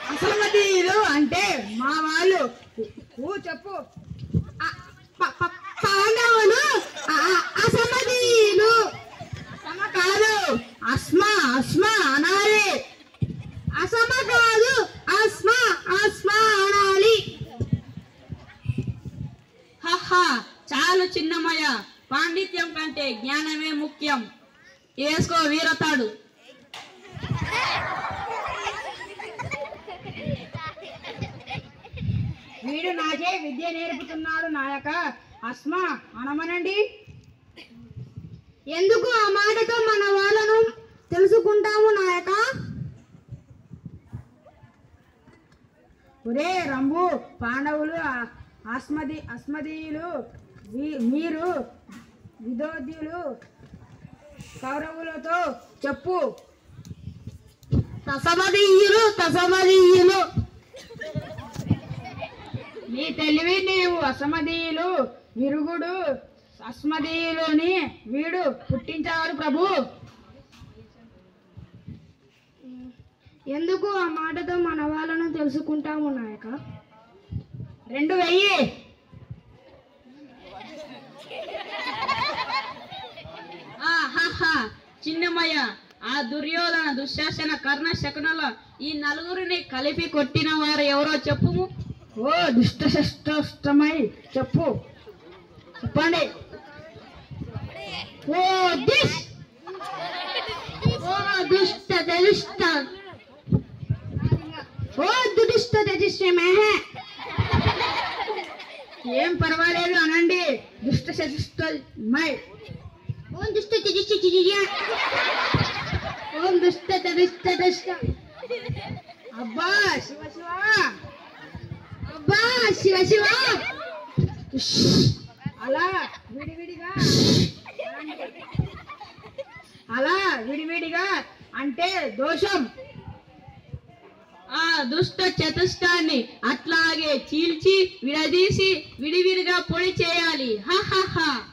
అసమధీయులు అంటే మా వాళ్ళు. చెప్పు. పాండవులు అసమధీయులు. అసమ కాదు, అస్మా అస్మా అనాలి. అసమ కాదు, అస్మా అస్మా అనాలి. హహా, చాలు చిన్నమయ్య. పాండిత్యం కంటే జ్ఞానమే ముఖ్యం. వేసుకో వీరతాడు. వీడు నాకే విద్య నేర్పుతున్నాడు నాయక. అస్మా అనమనండి. ఎందుకు ఆ మాటతో మన వాళ్ళను తెలుసుకుంటాము నాయక? ఒరే రంభు, పాండవులు అస్మదీయులు, మీరు విదోద్యులు. కౌరవులతో చెప్పు. తసమదీయులు తసమదీయులు. నీ తెలివి నీవు అసమదీయులు. విరుగుడు అస్మదీయులని వీడు పుట్టించారు ప్రభు. ఎందుకు ఆ మాటతో మన వాళ్ళను తెలుసుకుంటాము నాయక? 2000. చిన్నమయ్య, ఆ దుర్యోధన, దుశ్శాసన, కర్ణ, శకునుల ఈ నలుగురిని కలిపి కొట్టిన వారు ఎవరో చెప్పుము. ఓ దుష్టమై చెప్పు. చెప్పండి. ఓ దుష్ట తెజిష్టమే. ఏం పర్వాలేదు అనండి. దుష్టమై. ఓం దుష్ట ఓం దుష్ట. అబ్బా శివ శివ. అబ్బా శివ శివ. అలా విడివిడిగా అంటే దోషం. ఆ దుష్ట చతుష్టాన్ని అట్లాగే చీల్చి విడదీసి విడివిడిగా పొడి చేయాలి. హహహ.